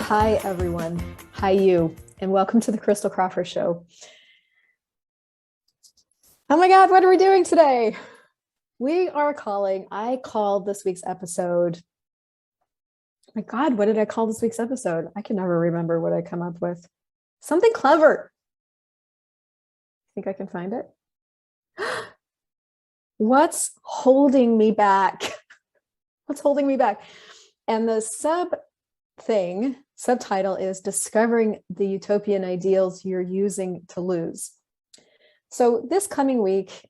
Hi, everyone. Hi, you, and welcome to the Crystal Crawford Show. Oh my God, what are we doing today? I called this week's episode. My God, what did I call this week's episode? I can never remember what I come up with. Something clever. Think I can find it? What's holding me back? What's holding me back? And the subtitle is Discovering the Utopian Ideals You're Using to Lose. So this coming week,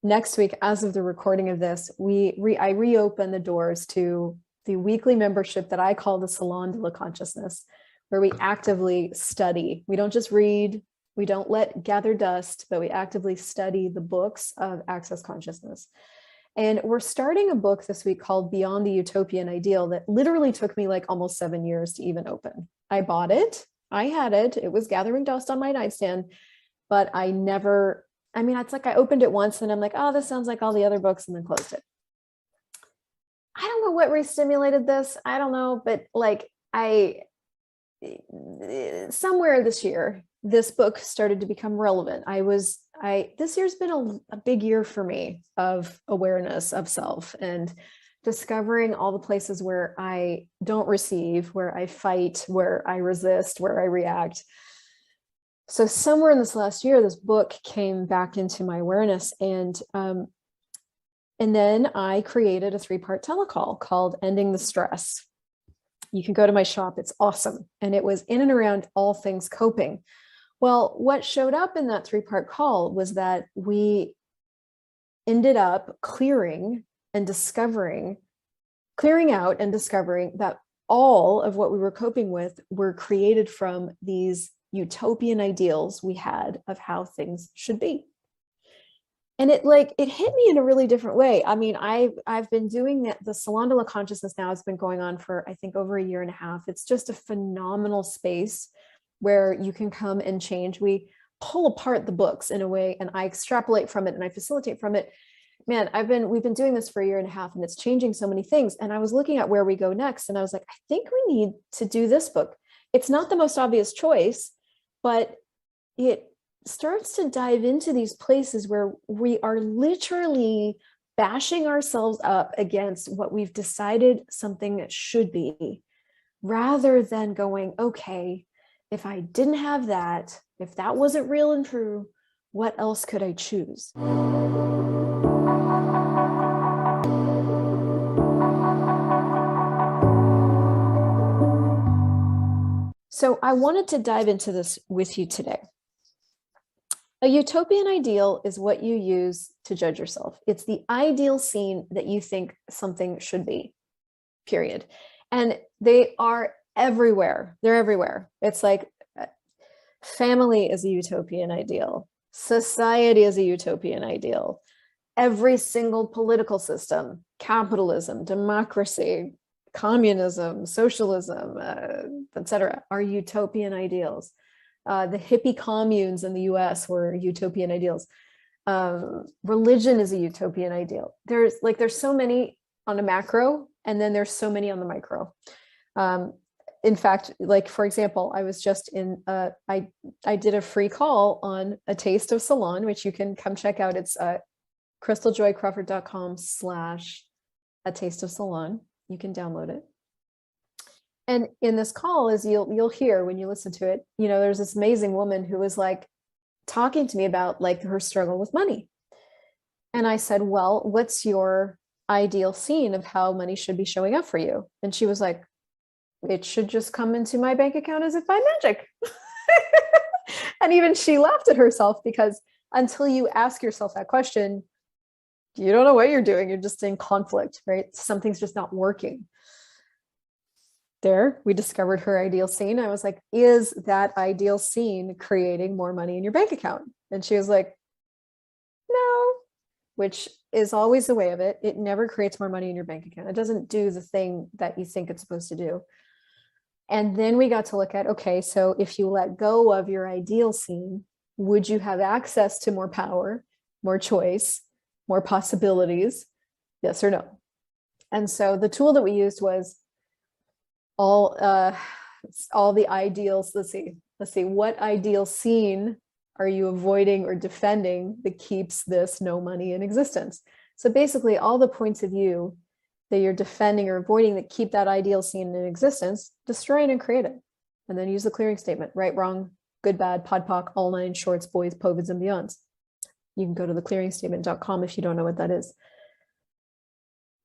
next week, as of the recording of this, I reopen the doors to the weekly membership that I call the Salon de la Consciousness, where we actively study. We don't just read, we don't let gather dust, but we actively study the books of Access Consciousness. And we're starting a book this week called Beyond the Utopian Ideal that literally took me like almost 7 years to even open. I bought it, I had it, it was gathering dust on my nightstand, but it's like I opened it once and I'm like, oh, this sounds like all the other books, and then closed it. I don't know what re-stimulated this. I don't know, but somewhere this year, this book started to become relevant. This year's been a big year for me of awareness of self and discovering all the places where I don't receive, where I fight, where I resist, where I react. So somewhere in this last year, this book came back into my awareness, and then I created a 3-part telecall called Ending the Stress. You can go to my shop. It's awesome. And it was in and around all things coping. Well, what showed up in that 3-part call was that we ended up clearing out and discovering that all of what we were coping with were created from these utopian ideals we had of how things should be. And it hit me in a really different way. I mean, I've been doing that. The Salon de la Consciousness now has been going on for, I think, over 1.5 years. It's just a phenomenal space where you can come and change. We pull apart the books in a way, and I extrapolate from it and I facilitate from it. Man, we've been doing this for 1.5 years, and it's changing so many things. And I was looking at where we go next, and I was like, I think we need to do this book. It's not the most obvious choice, but it starts to dive into these places where we are literally bashing ourselves up against what we've decided something should be, rather than going, okay, if I didn't have that, if that wasn't real and true, what else could I choose? So I wanted to dive into this with you today. A utopian ideal is what you use to judge yourself. It's the ideal scene that you think something should be, period. And they are everywhere. They're everywhere. It's like family is a utopian ideal. Society is a utopian ideal. Every single political system, capitalism, democracy, communism, socialism, etc., are utopian ideals. The hippie communes in the US were utopian ideals. Religion is a utopian ideal. There's so many on a macro, and then there's so many on the micro. In fact, like, for example, I was just I did a free call on A Taste of Salon, which you can come check out. It's crystaljoycrawford.com/A Taste of Salon. You can download it. And in this call, as you'll hear when you listen to it, there's this amazing woman who was like talking to me about like her struggle with money. And I said, well, what's your ideal scene of how money should be showing up for you? And she was like, it should just come into my bank account as if by magic. And even she laughed at herself, because until you ask yourself that question, you don't know what you're doing. You're just in conflict, right? Something's just not working. There, we discovered her ideal scene. I was like, is that ideal scene creating more money in your bank account? And she was like, no, which is always the way of it. It never creates more money in your bank account. It doesn't do the thing that you think it's supposed to do. And then we got to look at, okay, so if you let go of your ideal scene, would you have access to more power, more choice, more possibilities? Yes or no? And so the tool that we used was all the ideals. Let's see, what ideal scene are you avoiding or defending that keeps this no money in existence? So basically all the points of view that you're defending or avoiding that keep that ideal scene in existence, destroy it and create it. And then use the clearing statement: right, wrong, good, bad, pod, poc, all nine shorts, boys, povids, and beyonds. You can go to theclearingstatement.com if you don't know what that is.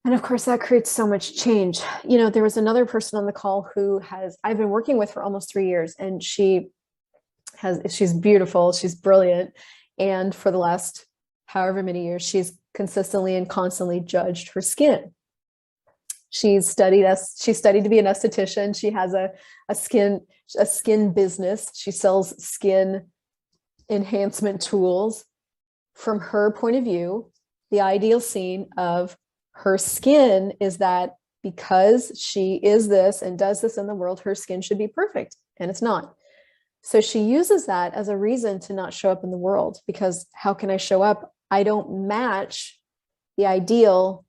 And of course, that creates so much change. You know, there was another person on the call who I've been working with for almost 3 years, and she's beautiful, she's brilliant. And for the last however many years, she's consistently and constantly judged her skin. She studied to be an esthetician. She has a skin business. She sells skin enhancement tools. From her point of view, the ideal scene of her skin is that because she is this and does this in the world, her skin should be perfect, and it's not. So she uses that as a reason to not show up in the world, because how can I show up? I don't match the ideal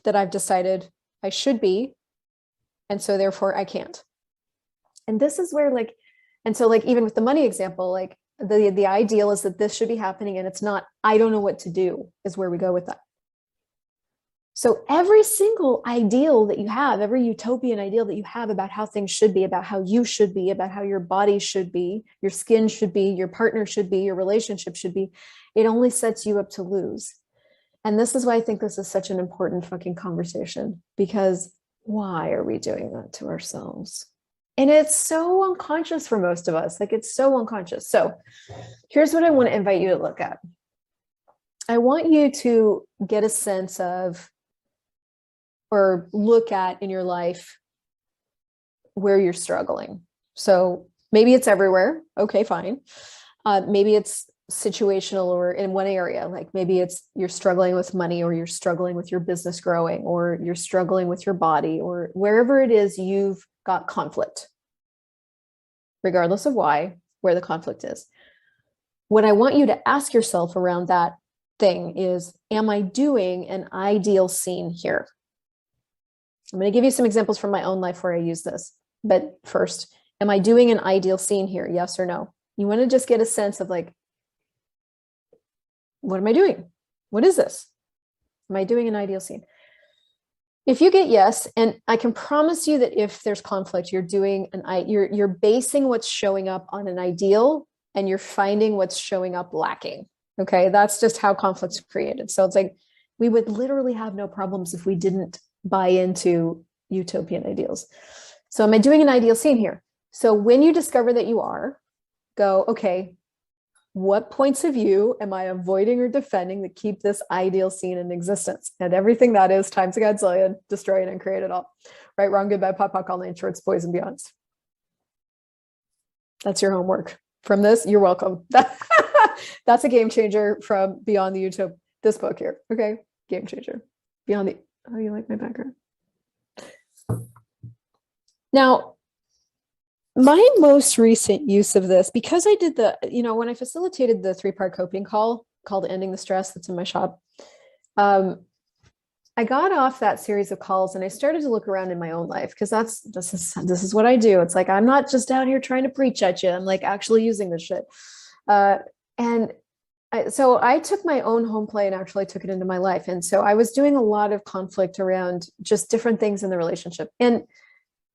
that I've decided I should be, and so therefore I can't. And this is where even with the money example, like the ideal is that this should be happening and it's not. I don't know what to do is where we go with that. So every single ideal that you have, every utopian ideal that you have about how things should be, about how you should be, about how your body should be, your skin should be, your partner should be, your relationship should be, it only sets you up to lose. And this is why I think this is such an important fucking conversation, because why are we doing that to ourselves? And it's so unconscious for most of us. Like, it's so unconscious. So here's what I want to invite you to look at. I want you to get a sense of, or look at in your life where you're struggling. So maybe it's everywhere. Okay, fine. Maybe it's situational or in one area. Like maybe it's you're struggling with money, or you're struggling with your business growing, or you're struggling with your body, or wherever it is you've got conflict, regardless of where the conflict is. What I want you to ask yourself around that thing is, am I doing an ideal scene here? I'm going to give you some examples from my own life where I use this. But first, am I doing an ideal scene here? Yes or no? You want to just get a sense of like, what am I doing? What is this? Am I doing an ideal scene? If you get yes, and I can promise you that if there's conflict, you're basing what's showing up on an ideal, and you're finding what's showing up lacking. Okay, that's just how conflict's created. So it's like we would literally have no problems if we didn't buy into utopian ideals. So am I doing an ideal scene here? So when you discover that you are, go, okay, what points of view am I avoiding or defending that keep this ideal scene in existence? And everything that is times a godzillion, destroy it and create it all. Right, wrong, good, bad, pop, all nine shorts, boys, and beyonds. That's your homework. From this, you're welcome. That's a game changer from Beyond the Utopia, this book here. Okay, game changer. Beyond the, oh, you like my background? Now, my most recent use of this, because I did when I facilitated the 3-part coping call called Ending the Stress that's in my shop, I got off that series of calls and I started to look around in my own life, because this is what I do. It's like, I'm not just out here trying to preach at you. I'm like actually using this shit. So I took my own home play and actually took it into my life. And so I was doing a lot of conflict around just different things in the relationship. And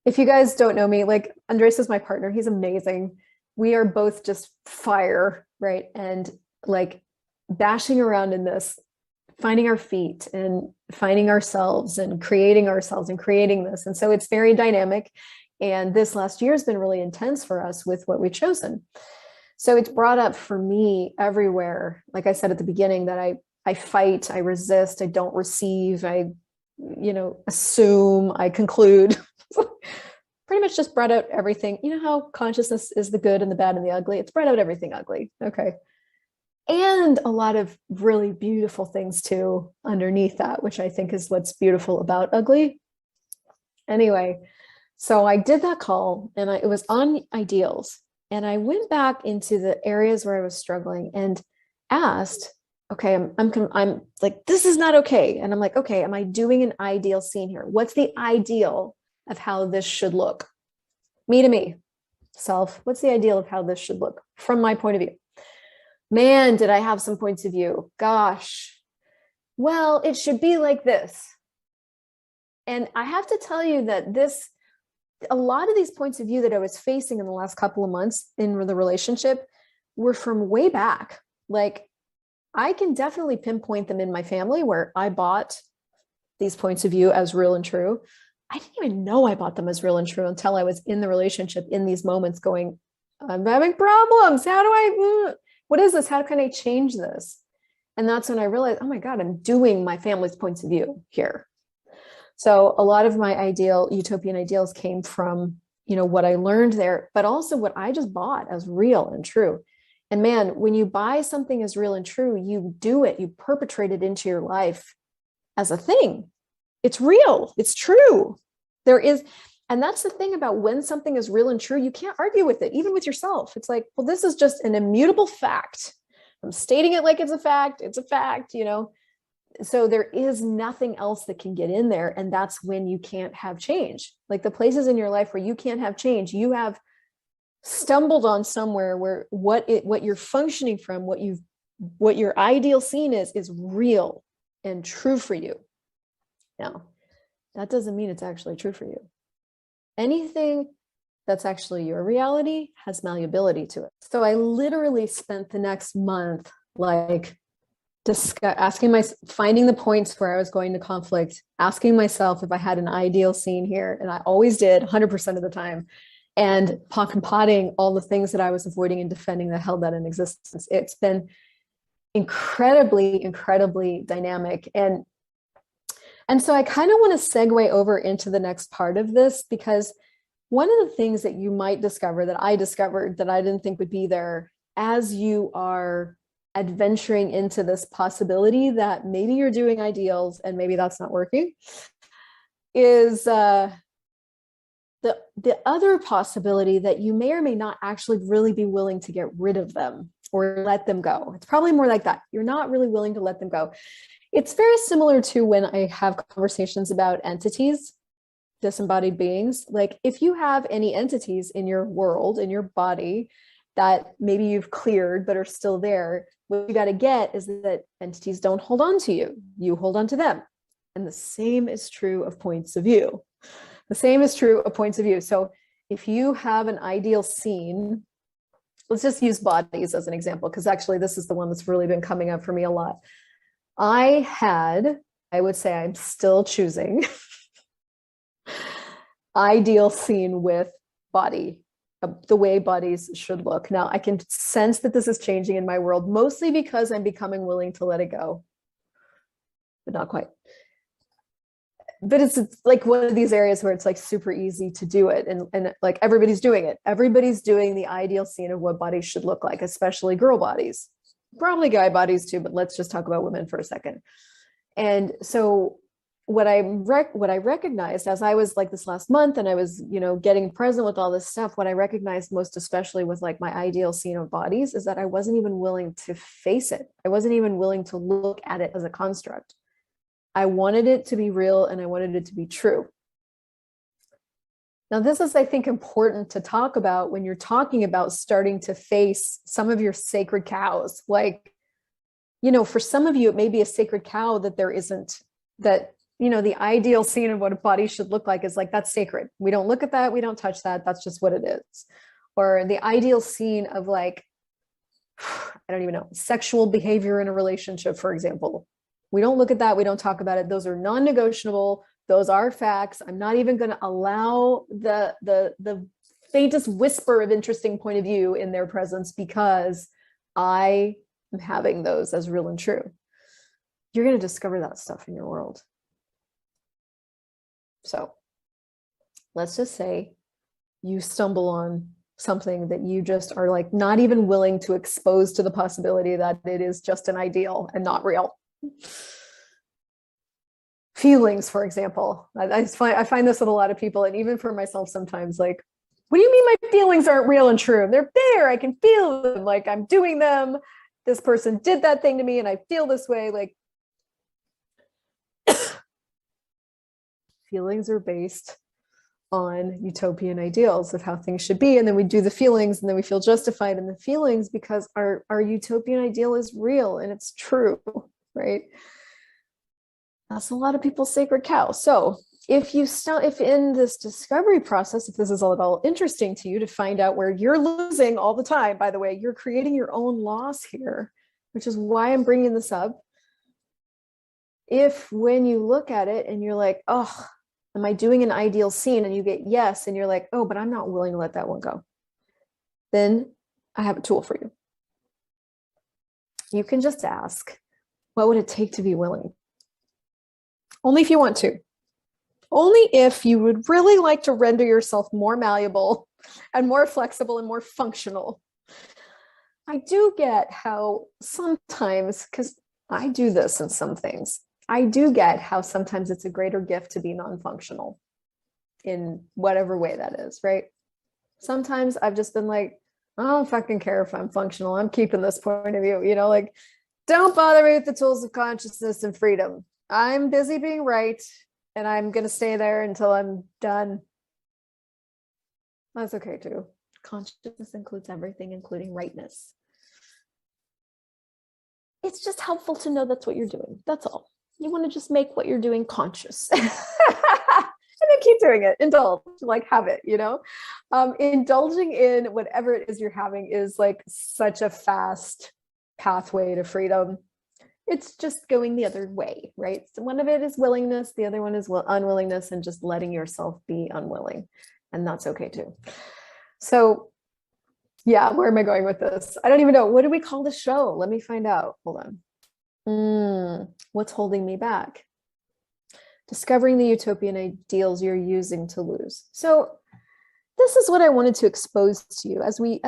if you guys don't know me, like Andres is my partner. He's amazing. We are both just fire, right? And like bashing around in this, finding our feet and finding ourselves and creating this. And so it's very dynamic. And this last year has been really intense for us with what we've chosen. So it's brought up for me everywhere. Like I said at the beginning, that I fight, I resist, I don't receive, I assume, I conclude. Pretty much just brought out everything. You know how consciousness is the good and the bad and the ugly? It's brought out everything ugly. Okay. And a lot of really beautiful things too underneath that, which I think is what's beautiful about ugly. Anyway, so I did that call and it was on ideals. And I went back into the areas where I was struggling and asked, okay, I'm like, this is not okay. And I'm like, okay, am I doing an ideal scene here? What's the ideal of how this should look? Me to me, self, what's the ideal of how this should look from my point of view? Man, did I have some points of view? Gosh, well, it should be like this. And I have to tell you that a lot of these points of view that I was facing in the last couple of months in the relationship were from way back. Like, I can definitely pinpoint them in my family where I bought these points of view as real and true. I didn't even know I bought them as real and true until I was in the relationship in these moments going, I'm having problems. What is this? How can I change this? And that's when I realized, oh my God, I'm doing my family's points of view here. So a lot of my utopian ideals came from, what I learned there, but also what I just bought as real and true. And man, when you buy something as real and true, you do it, you perpetrate it into your life as a thing. It's real, it's true. And that's the thing about when something is real and true, you can't argue with it, even with yourself. It's like, well, this is just an immutable fact. I'm stating it like it's a fact, So there is nothing else that can get in there. And that's when you can't have change. Like the places in your life where you can't have change, you have stumbled on somewhere where what you're functioning from, what your ideal scene is real and true for you. Now, that doesn't mean it's actually true for you. Anything that's actually your reality has malleability to it. So I literally spent the next month like finding the points where I was going to conflict, asking myself if I had an ideal scene here, and I always did 100% of the time, and potting all the things that I was avoiding and defending that held that in existence. It's been incredibly, incredibly dynamic. And so I kind of want to segue over into the next part of this, because one of the things that you might discover that I discovered that I didn't think would be there as you are adventuring into this possibility that maybe you're doing ideals and maybe that's not working is the other possibility that you may or may not actually really be willing to get rid of them or let them go. It's probably more like that. You're not really willing to let them go. It's very similar to when I have conversations about entities, disembodied beings. Like if you have any entities in your world, in your body that maybe you've cleared but are still there, what you got to get is that entities don't hold on to you. You hold on to them. And the same is true of points of view. The same is true of points of view. So if you have an ideal scene, let's just use bodies as an example, because actually this is the one that's really been coming up for me a lot. I would say I'm still choosing ideal scene with body, the way bodies should look. Now I can sense that this is changing in my world, mostly because I'm becoming willing to let it go, but not quite. But it's like one of these areas where it's like super easy to do it. And like everybody's doing it. Everybody's doing the ideal scene of what bodies should look like, especially girl bodies, probably guy bodies too, but let's just talk about women for a second. And so what I recognized as I was like this last month and I was, getting present with all this stuff, what I recognized most especially with like my ideal scene of bodies is that I wasn't even willing to face it. I wasn't even willing to look at it as a construct. I wanted it to be real and I wanted it to be true. Now, this is, I think, important to talk about when you're talking about starting to face some of your sacred cows. Like, for some of you, it may be a sacred cow that there isn't, that, the ideal scene of what a body should look like is like, that's sacred. We don't look at that. We don't touch that. That's just what it is. Or the ideal scene of like, I don't even know, sexual behavior in a relationship, for example. We don't look at that. We don't talk about it. Those are non-negotiable. Those are facts. I'm not even going to allow the faintest whisper of interesting point of view in their presence because I am having those as real and true. You're going to discover that stuff in your world. So let's just say you stumble on something that you just are like not even willing to expose to the possibility that it is just an ideal and not real. Feelings, for example. I find this with a lot of people, and even for myself sometimes, like, what do you mean my feelings aren't real and true? They're there. I can feel them. Like I'm doing them. This person did that thing to me and I feel this way. Like feelings are based on utopian ideals of how things should be. And then we do the feelings, and then we feel justified in the feelings because our utopian ideal is real and it's true, right? That's a lot of people's sacred cow. So if in this discovery process, if this is all at all interesting to you to find out where you're losing all the time, by the way, you're creating your own loss here, which is why I'm bringing this up. If when you look at it and you're like, oh, am I doing an ideal scene? And you get yes, and you're like, oh, but I'm not willing to let that one go. Then I have a tool for you. You can just ask, what would it take to be willing? Only if you want to. Only if you would really like to render yourself more malleable and more flexible and more functional. I do get how sometimes, because I do this in some things, I do get how sometimes it's a greater gift to be non-functional in whatever way that is, right? Sometimes I've just been like, I don't fucking care if I'm functional. I'm keeping this point of view, like, don't bother me with the tools of consciousness and freedom. I'm busy being right, and I'm going to stay there until I'm done. That's okay too. Consciousness includes everything, including rightness. It's just helpful to know that's what you're doing. That's all. You want to just make what you're doing conscious. And then keep doing it. Indulge, like have it, indulging in whatever it is you're having is like such a fast pathway to freedom. It's just going the other way, right? So one of it is willingness. The other one is unwillingness, and just letting yourself be unwilling. And that's okay too. So yeah, where am I going with this? I don't even know. What do we call the show? Let me find out. Hold on. What's holding me back? Discovering the utopian ideals you're using to lose. So this is what I wanted to expose to you as we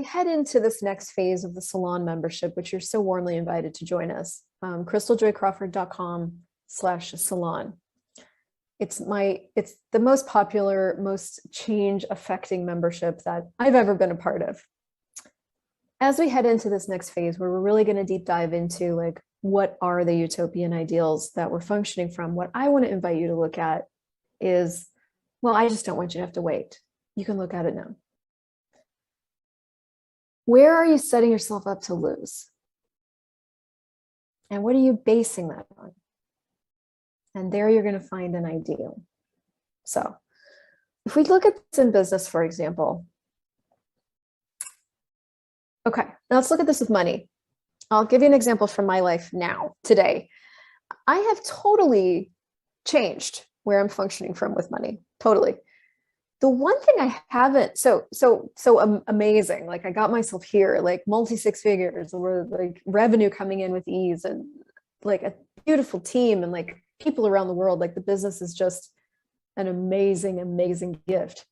head into this next phase of the Salon membership, which you're so warmly invited to join us. crystaljoycrawford.com/salon. It's the most popular, most change affecting membership that I've ever been a part of. As we head into this next phase, where we're really going to deep dive into like, what are the utopian ideals that we're functioning from? What I want to invite you to look at is, well, I just don't want you to have to wait. You can look at it now. Where are you setting yourself up to lose? And what are you basing that on? And there you're going to find an ideal. So if we look at this in business, for example, okay, now let's look at this with money. I'll give you an example from my life now, today. I have totally changed where I'm functioning from with money, totally. The one thing I haven't, so amazing, like I got myself here, like multi-six figures, or like revenue coming in with ease, and like a beautiful team, and like people around the world, like the business is just an amazing, amazing gift.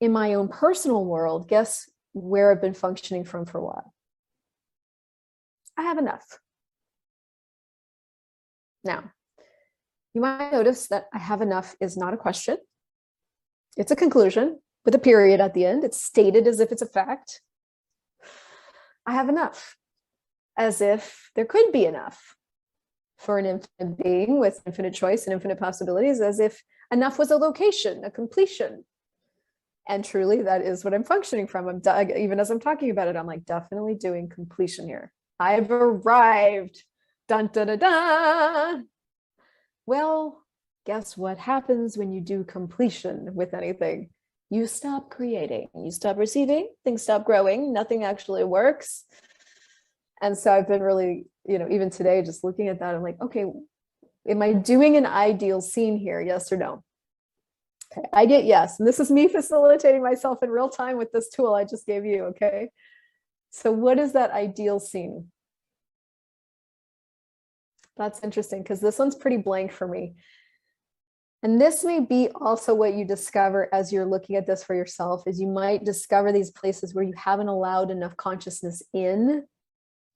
In my own personal world, guess where I've been functioning from for a while? I have enough. Now, you might notice that I have enough is not a question. It's a conclusion with a period at the end. It's stated as if it's a fact. I have enough, as if there could be enough for an infinite being with infinite choice and infinite possibilities, as if enough was a location, a completion. And truly, that is what I'm functioning from. Even as I'm talking about it, I'm like, definitely doing completion here. I've arrived. Dun, dun, dun, dun. Well, guess what happens when you do completion with anything? You stop creating, you stop receiving, things stop growing, nothing actually works. And so I've been really, even today, just looking at that, I'm like, okay, am I doing an ideal scene here? Yes or no? Okay, I get yes. And this is me facilitating myself in real time with this tool I just gave you, okay? So what is that ideal scene? That's interesting, because this one's pretty blank for me. And this may be also what you discover as you're looking at this for yourself, is you might discover these places where you haven't allowed enough consciousness in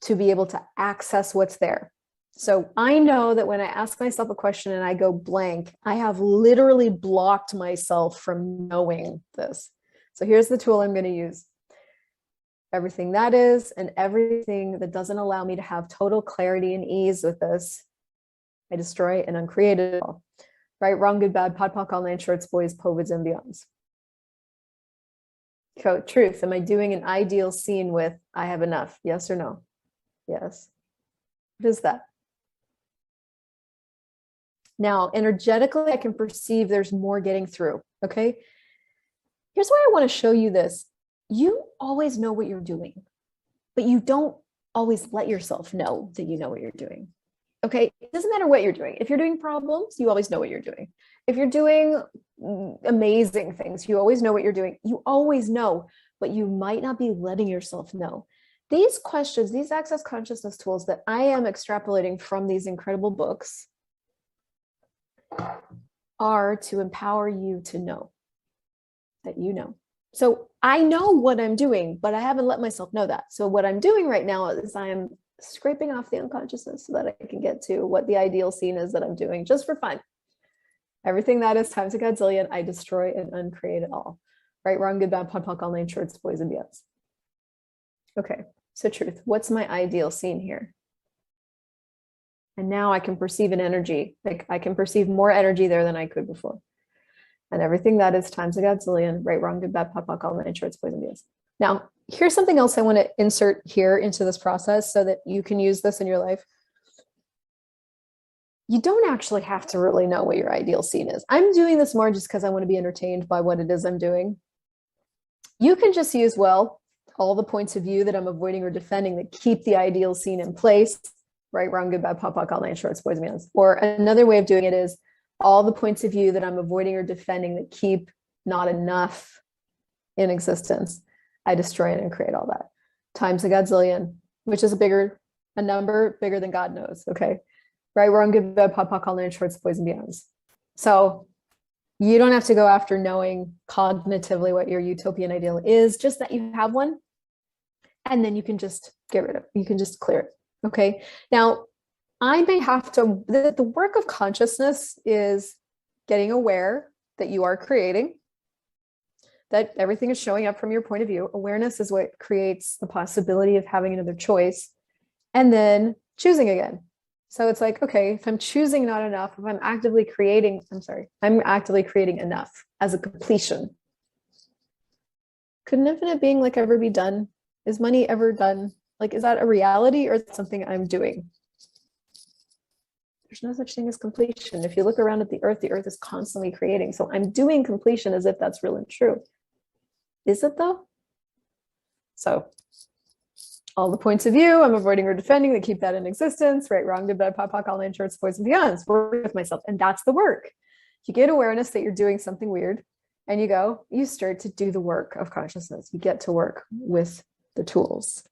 to be able to access what's there. So I know that when I ask myself a question and I go blank, I have literally blocked myself from knowing this. So here's the tool I'm going to use. Everything that is, and everything that doesn't allow me to have total clarity and ease with this, I destroy and uncreate it all. Right, wrong, good, bad, pod, poc, all nine shorts, boys, povids, and beyonds. So, truth, am I doing an ideal scene with I have enough? Yes or no? Yes. What is that? Now, energetically, I can perceive there's more getting through. Okay. Here's why I want to show you this. You always know what you're doing, but you don't always let yourself know that you know what you're doing. Okay. It doesn't matter what you're doing. If you're doing problems, you always know what you're doing. If you're doing amazing things, you always know what you're doing. You always know, but you might not be letting yourself know. These questions, these access consciousness tools that I am extrapolating from these incredible books are to empower you to know that you know. So I know what I'm doing, but I haven't let myself know that. So what I'm doing right now is I am scraping off the unconsciousness so that I can get to what the ideal scene is that I'm doing just for fun. Everything that is times a godzillion, I destroy and uncreate it all. Right, wrong, good, bad, pod, poc, all nine shorts, boys, and beyonds. Okay, so truth, what's my ideal scene here? And now I can perceive an energy. Like I can perceive more energy there than I could before. And everything that is times a godzillion, right, wrong, good, bad, pod, poc, all nine shorts, boys, and beyonds. Now, here's something else I want to insert here into this process so that you can use this in your life. You don't actually have to really know what your ideal scene is. I'm doing this more just because I want to be entertained by what it is I'm doing. You can just use, well, all the points of view that I'm avoiding or defending that keep the ideal scene in place, right, wrong, good, bad, pod, poc, all nine shorts, boys, and beyonds. Or another way of doing it is all the points of view that I'm avoiding or defending that keep not enough in existence. I destroy it and create all that times a godzillion, which is a number bigger than God knows. Okay. Right, wrong, good, bad, pod, poc, all nine shorts, boys, and beyonds. So you don't have to go after knowing cognitively what your utopian ideal is, just that you have one. And then you can just get rid of it. You can just clear it. Okay. Now, I may have to, the work of consciousness is getting aware that you are creating, that everything is showing up from your point of view. Awareness is what creates the possibility of having another choice and then choosing again. So it's like, okay, if I'm choosing not enough, if I'm actively creating, I'm actively creating enough as a completion. Could an infinite being like ever be done? Is money ever done? Like, is that a reality or is it something I'm doing? There's no such thing as completion. If you look around at the earth is constantly creating. So I'm doing completion as if that's real and true. Is it though? So all the points of view I'm avoiding or defending that keep that in existence, right, wrong, good, bad, pod, poc, all nine shorts, boys, and beyonds. Work with myself. And that's the work. You get awareness that you're doing something weird and you start to do the work of consciousness. You get to work with the tools.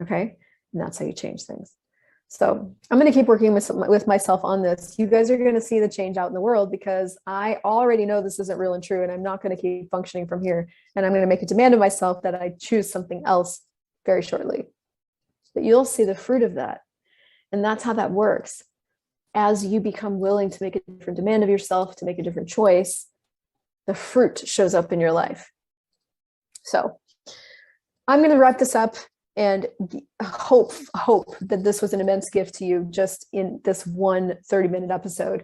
Okay. And that's how you change things. So I'm going to keep working with myself on this. You guys are going to see the change out in the world because I already know this isn't real and true, and I'm not going to keep functioning from here. And I'm going to make a demand of myself that I choose something else very shortly. But you'll see the fruit of that. And that's how that works. As you become willing to make a different demand of yourself, to make a different choice, the fruit shows up in your life. So I'm going to wrap this up and hope that this was an immense gift to you just in this one 30-minute episode.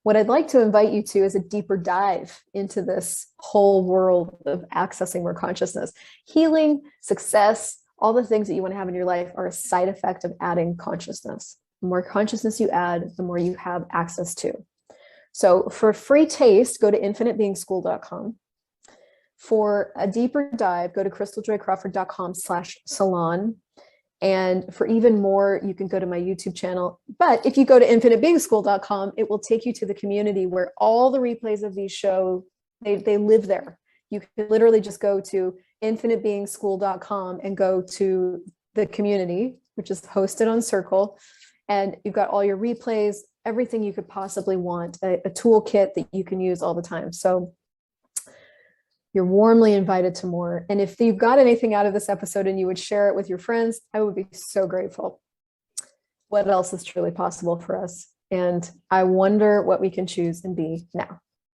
What I'd like to invite you to is a deeper dive into this whole world of accessing more consciousness. Healing, success, all the things that you want to have in your life are a side effect of adding consciousness. The more consciousness you add, the more you have access to. So for a free taste, go to infinitebeingschool.com. For a deeper dive, go to crystaljoycrawford.com/salon. And for even more, you can go to my YouTube channel. But if you go to infinitebeingschool.com, it will take you to the community where all the replays of these shows, they live there. You can literally just go to infinitebeingschool.com and go to the community, which is hosted on Circle. And you've got all your replays, everything you could possibly want, a toolkit that you can use all the time. So you're warmly invited to more. And if you've got anything out of this episode and you would share it with your friends, I would be so grateful. What else is truly possible for us? And I wonder what we can choose and be now.